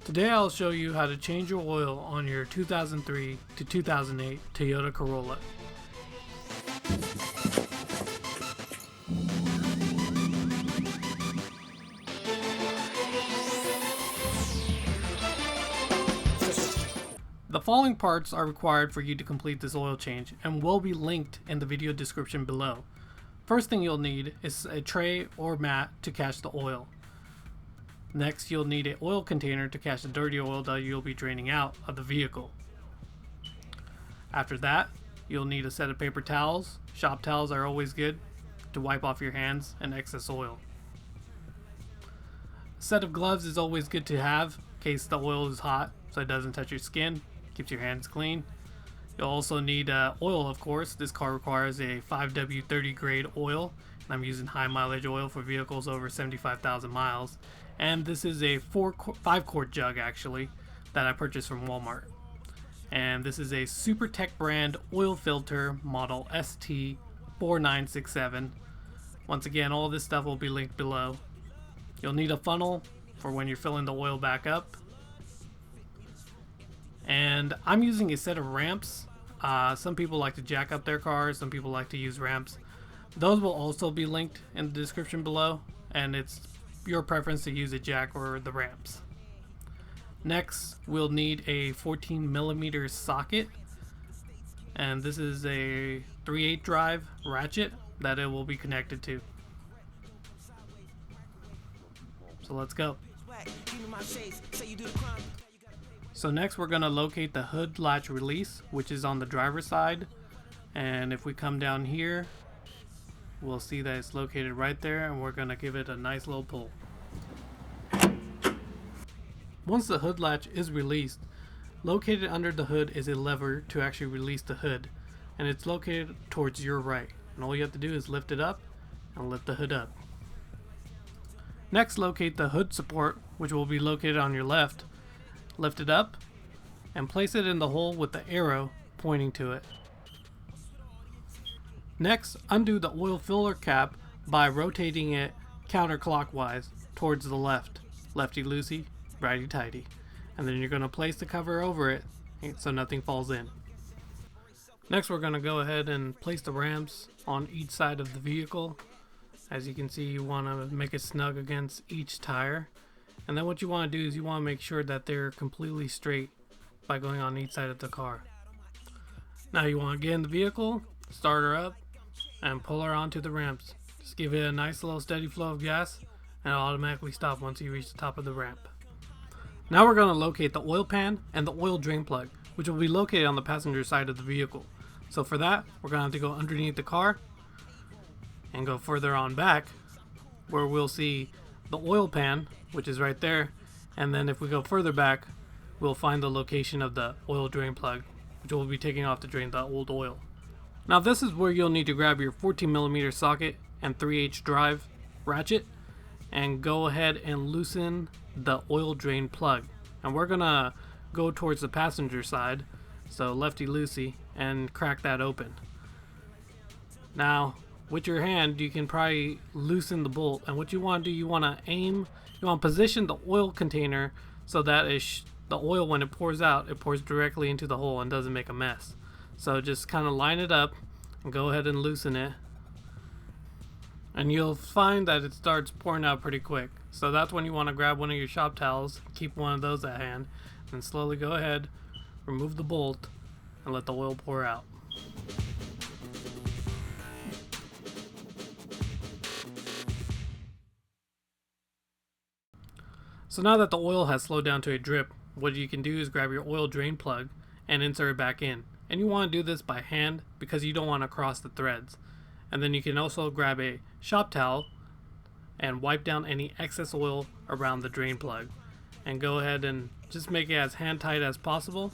Today I'll show you how to change your oil on your 2003 to 2008 Toyota Corolla. The following parts are required for you to complete this oil change and will be linked in the video description below. First thing you'll need is a tray or mat to catch the oil. Next, you'll need an oil container to catch the dirty oil that you'll be draining out of the vehicle. After that, you'll need a set of paper towels. Shop towels are always good to wipe off your hands and excess oil. A set of gloves is always good to have in case the oil is hot so it doesn't touch your skin, keeps your hands clean. You'll also need oil, of course. This car requires a 5W30 grade oil, and I'm using high mileage oil for vehicles over 75,000 miles. And this is a 5-quart jug actually that I purchased from Walmart. And this is a SuperTech brand oil filter model ST4967. Once again, all this stuff will be linked below. You'll need a funnel for when you're filling the oil back up. And I'm using a set of ramps. Some people like to jack up their cars, some people like to use ramps. Those will also be linked in the description below, and it's your preference to use a jack or the ramps. Next, we'll need a 14mm socket, and this is a 3/8 drive ratchet that it will be connected to. So let's go. So next we're going to locate the hood latch release, which is on the driver's side, and if we come down here we'll see that it's located right there, and we're going to give it a nice little pull. Once the hood latch is released, located under the hood is a lever to actually release the hood, and it's located towards your right, and all you have to do is lift it up and lift the hood up. Next, locate the hood support, which will be located on your left. Lift it up and place it in the hole with the arrow pointing to it. Next, undo the oil filler cap by rotating it counterclockwise towards the left. Lefty loosey, righty tighty. And then you're going to place the cover over it so nothing falls in. Next, we're going to go ahead and place the ramps on each side of the vehicle. As you can see, you want to make it snug against each tire. And then what you want to do is you want to make sure that they're completely straight by going on each side of the car. Now you want to get in the vehicle, start her up, and pull her onto the ramps. Just give it a nice little steady flow of gas, and it'll automatically stop once you reach the top of the ramp. Now we're going to locate the oil pan and the oil drain plug, which will be located on the passenger side of the vehicle. So for that, we're going to have to go underneath the car and go further on back, where we'll see the oil pan, which is right there, and then if we go further back, we'll find the location of the oil drain plug, which we'll be taking off to drain the old oil. Now this is where you'll need to grab your 14mm socket and 3/8 drive ratchet and go ahead and loosen the oil drain plug. And we're gonna go towards the passenger side, so lefty loosey, and crack that open. Now with your hand you can probably loosen the bolt, and what you want to do, you want to position the oil container so that the oil, when it pours out, it pours directly into the hole and doesn't make a mess. So just kind of line it up and go ahead and loosen it, and you'll find that it starts pouring out pretty quick. So that's when you want to grab one of your shop towels, keep one of those at hand, and slowly go ahead, remove the bolt, and let the oil pour out. So now that the oil has slowed down to a drip, what you can do is grab your oil drain plug and insert it back in. And you want to do this by hand because you don't want to cross the threads. And then you can also grab a shop towel and wipe down any excess oil around the drain plug. And go ahead and just make it as hand tight as possible.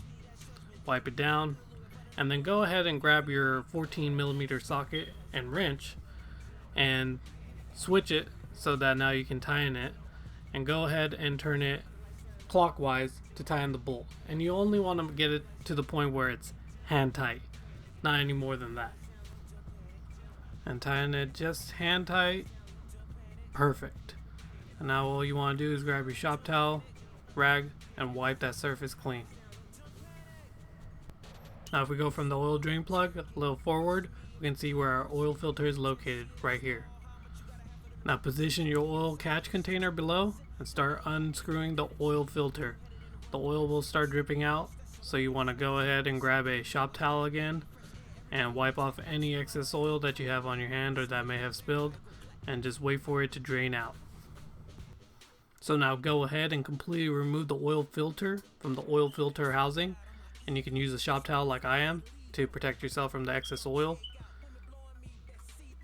Wipe it down. And then go ahead and grab your 14mm socket and wrench and switch it so that now you can tie in it. And go ahead and turn it clockwise to tie in the bolt. And you only want to get it to the point where it's hand tight, not any more than that. And tying it just hand tight, perfect. And now all you want to do is grab your shop towel rag and wipe that surface clean. Now if we go from the oil drain plug a little forward, we can see where our oil filter is located right here. Now position your oil catch container below and start unscrewing the oil filter. The oil will start dripping out, so you want to go ahead and grab a shop towel again and wipe off any excess oil that you have on your hand or that may have spilled, and just wait for it to drain out. So now go ahead and completely remove the oil filter from the oil filter housing, and you can use a shop towel like I am to protect yourself from the excess oil.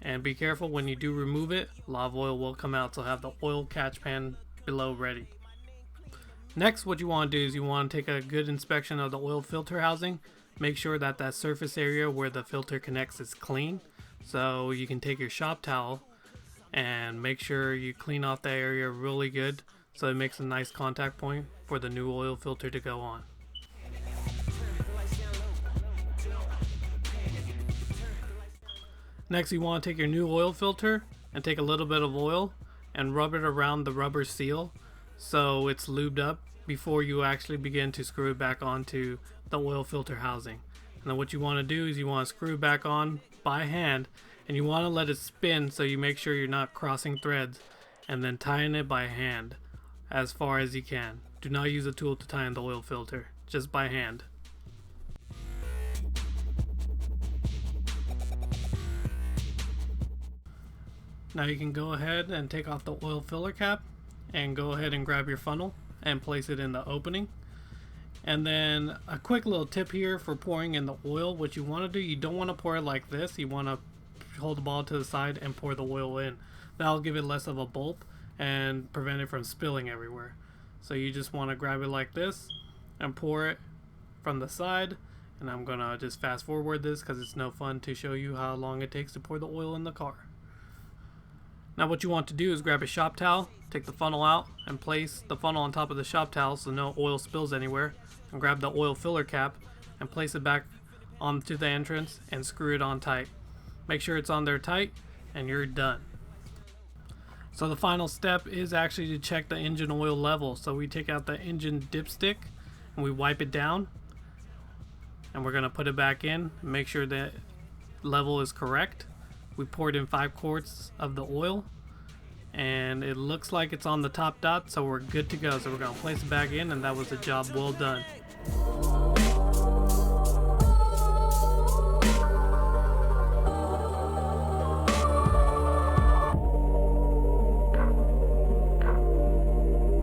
And be careful when you do remove it, a lot of oil will come out, so have the oil catch pan below ready. Next, what you want to do is you want to take a good inspection of the oil filter housing. Make sure that that surface area where the filter connects is clean. So you can take your shop towel and make sure you clean off that area really good so it makes a nice contact point for the new oil filter to go on. Next, you want to take your new oil filter and take a little bit of oil and rub it around the rubber seal so it's lubed up before you actually begin to screw it back onto the oil filter housing. And then what you want to do is you want to screw it back on by hand, and you want to let it spin so you make sure you're not crossing threads, and then tying it by hand as far as you can. Do not use a tool to tie in the oil filter, just by hand. Now you can go ahead and take off the oil filler cap and go ahead and grab your funnel and place it in the opening. And then a quick little tip here for pouring in the oil. What you want to do, you don't want to pour it like this. You want to hold the ball to the side and pour the oil in. That'll give it less of a bulb and prevent it from spilling everywhere. So you just want to grab it like this and pour it from the side. And I'm gonna just fast forward this because it's no fun to show you how long it takes to pour the oil in the car. Now what you want to do is grab a shop towel, take the funnel out, and place the funnel on top of the shop towel so no oil spills anywhere, and grab the oil filler cap and place it back onto the entrance and screw it on tight. Make sure it's on there tight and you're done. So the final step is actually to check the engine oil level. So we take out the engine dipstick and we wipe it down, and we're going to put it back in, make sure that level is correct. We poured in 5 quarts of the oil and it looks like it's on the top dot, so we're good to go. So we're going to place it back in, and that was a job well done.